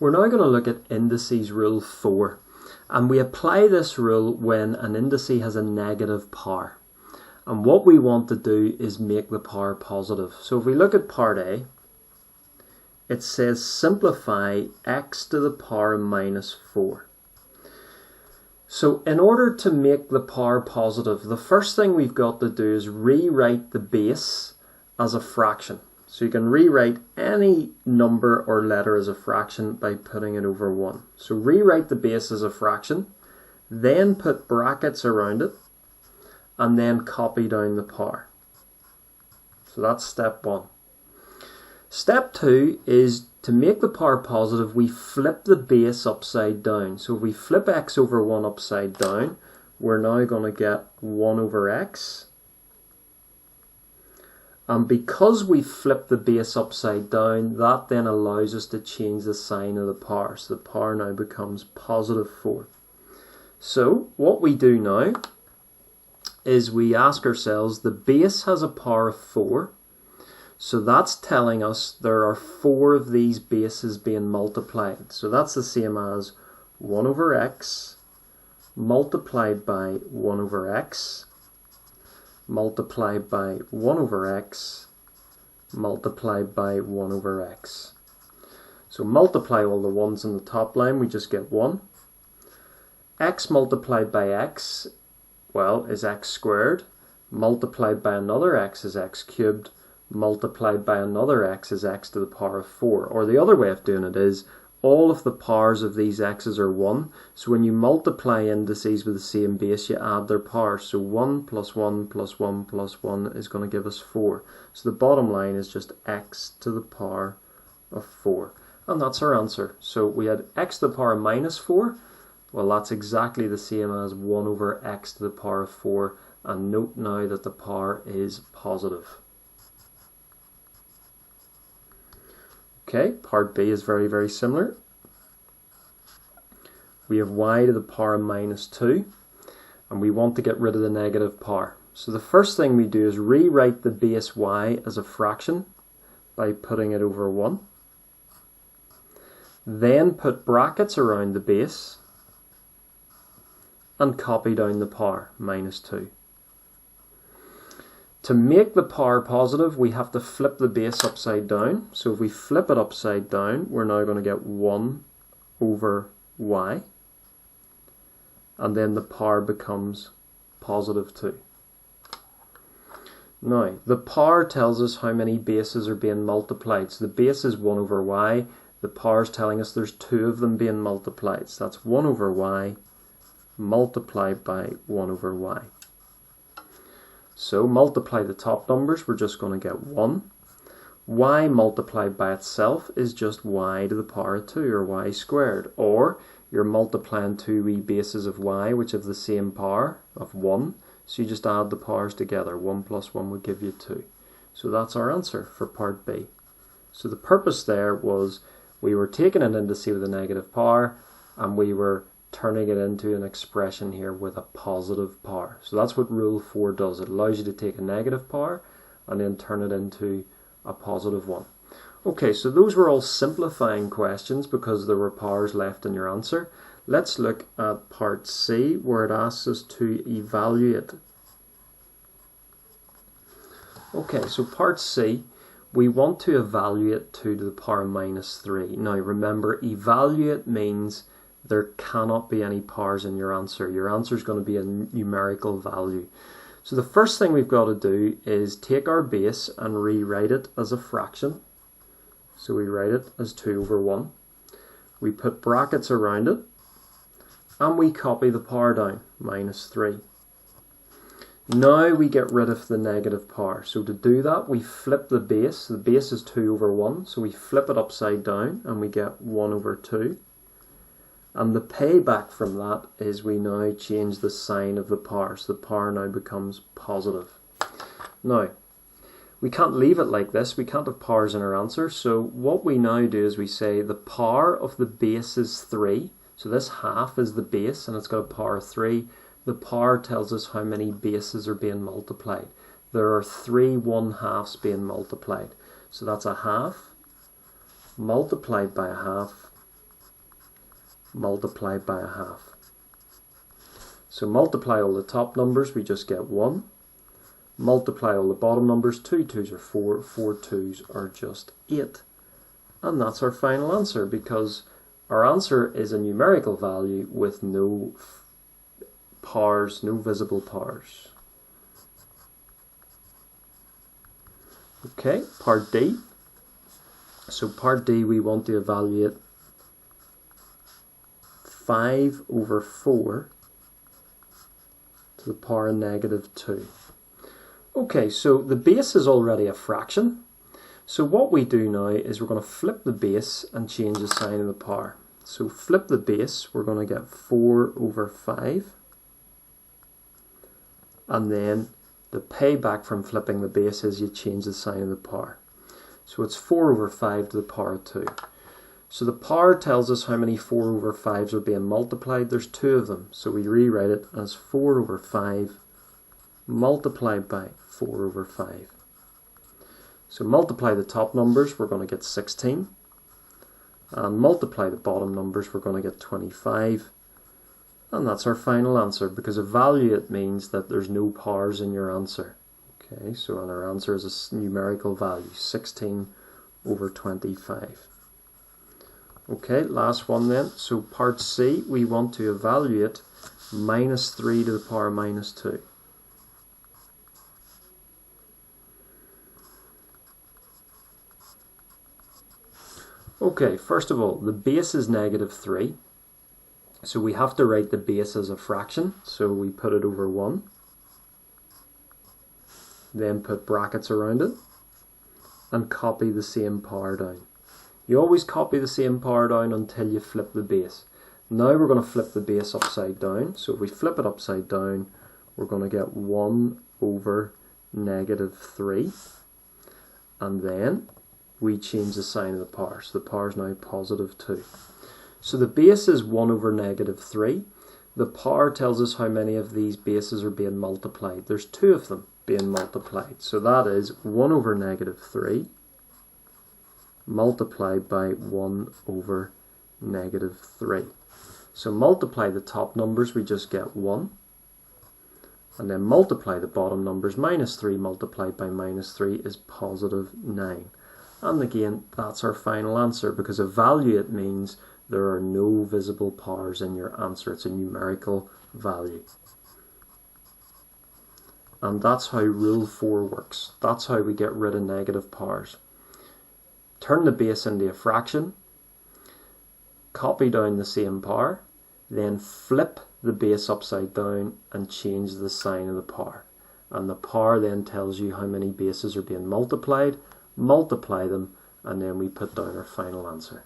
We're now going to look at Indices Rule 4. And we apply this rule when an indice has a negative power. And what we want to do is make the power positive. So if we look at part A, it says simplify x to the power minus 4. So in order to make the power positive, the first thing we've got to do is rewrite the base as a fraction. So you can rewrite any number or letter as a fraction by putting it over 1. So rewrite the base as a fraction, then put brackets around it, and then copy down the power. So that's step 1. Step 2 is to make the power positive, we flip the base upside down. So if we flip x over 1 upside down, we're now going to get 1 over x. And because we flip the base upside down, that then allows us to change the sign of the power. So the power now becomes positive 4. So what we do now is we ask ourselves, the base has a power of 4. So that's telling us there are 4 of these bases being multiplied. So that's the same as 1 over x multiplied by 1 over x multiplied by 1 over x multiplied by 1 over x. So multiply all the 1's in the top line, we just get 1. X multiplied by x, well, is x squared. Multiplied by another x is x cubed. Multiplied by another x is x to the power of 4. Or the other way of doing it is, all of the powers of these x's are 1. So when you multiply indices with the same base, you add their powers. So 1 plus 1 plus 1 plus 1 is going to give us 4. So the bottom line is just x to the power of 4. And that's our answer. So we had x to the power of minus 4. Well, that's exactly the same as 1 over x to the power of 4. And note now that the power is positive. Okay, part B is very, very similar. We have y to the power of minus 2, and we want to get rid of the negative power. So the first thing we do is rewrite the base y as a fraction by putting it over 1. Then put brackets around the base and copy down the power, minus 2. To make the power positive, we have to flip the base upside down. So if we flip it upside down, we're now going to get 1 over y. And then the power becomes positive 2. Now, the power tells us how many bases are being multiplied. So the base is 1 over y. The power is telling us there's 2 of them being multiplied. So that's 1 over y multiplied by 1 over y. So multiply the top numbers, we're just going to get 1. Y multiplied by itself is just y to the power of 2, or y squared. Or you're multiplying 2 wee bases of y which have the same power of 1. So you just add the powers together. 1 plus 1 would give you 2. So that's our answer for part B. So the purpose there was we were taking an indice with a negative power and we were turning it into an expression here with a positive power. So that's what Rule 4 does. It allows you to take a negative power and then turn it into a positive one. Okay, so those were all simplifying questions because there were powers left in your answer. Let's look at part C, where it asks us to evaluate. Okay, so part C, we want to evaluate 2 to the power minus 3. Now remember, evaluate means there cannot be any powers in your answer. Your answer is going to be a numerical value. So the first thing we've got to do is take our base and rewrite it as a fraction. So we write it as 2 over 1. We put brackets around it and we copy the power down, minus 3. Now we get rid of the negative power. So to do that, we flip the base. The base is 2 over 1, so we flip it upside down and we get 1 over 2. And the payback from that is we now change the sign of the power. So the power now becomes positive. Now, we can't leave it like this. We can't have powers in our answer. So what we now do is we say the power of the base is 3. So this half is the base and it's got a power of 3. The power tells us how many bases are being multiplied. There are 3 1/2s being multiplied. So that's a half multiplied by a half multiplied by a half. So multiply all the top numbers, we just get 1. Multiply all the bottom numbers, 2 2s are 4, 4 2s are just 8. And that's our final answer, because our answer is a numerical value with no powers, no visible powers. Okay, part D. So part D, we want to evaluate 5 over 4 to the power of negative 2. Okay, so the base is already a fraction. So what we do now is we're going to flip the base and change the sign of the power. So flip the base, we're going to get 4 over 5. And then the payback from flipping the base is you change the sign of the power. So it's 4 over 5 to the power of 2. So the power tells us how many 4 over 5s are being multiplied. There's 2 of them. So we rewrite it as 4 over 5 multiplied by 4 over 5. So multiply the top numbers, we're going to get 16. And multiply the bottom numbers, we're going to get 25. And that's our final answer, because evaluate means that there's no powers in your answer. Okay, so and our answer is a numerical value, 16 over 25. Okay, last one then. So part C, we want to evaluate minus 3 to the power of minus 2. Okay, first of all, the base is negative 3. So we have to write the base as a fraction. So we put it over 1. Then put brackets around it. And copy the same power down. You always copy the same power down until you flip the base. Now we're going to flip the base upside down. So if we flip it upside down, we're going to get 1 over negative 3. And then we change the sign of the power. So the power is now positive 2. So the base is 1 over negative 3. The power tells us how many of these bases are being multiplied. There's 2 of them being multiplied. So that is 1 over negative 3 multiplied by 1 over negative 3. So multiply the top numbers, we just get 1. And then multiply the bottom numbers. Minus 3 multiplied by minus 3 is positive 9. And again, that's our final answer, because evaluate means there are no visible powers in your answer. It's a numerical value. And that's how Rule 4 works. That's how we get rid of negative powers. Turn the base into a fraction, copy down the same power, then flip the base upside down and change the sign of the power. And the power then tells you how many bases are being multiplied, multiply them, and then we put down our final answer.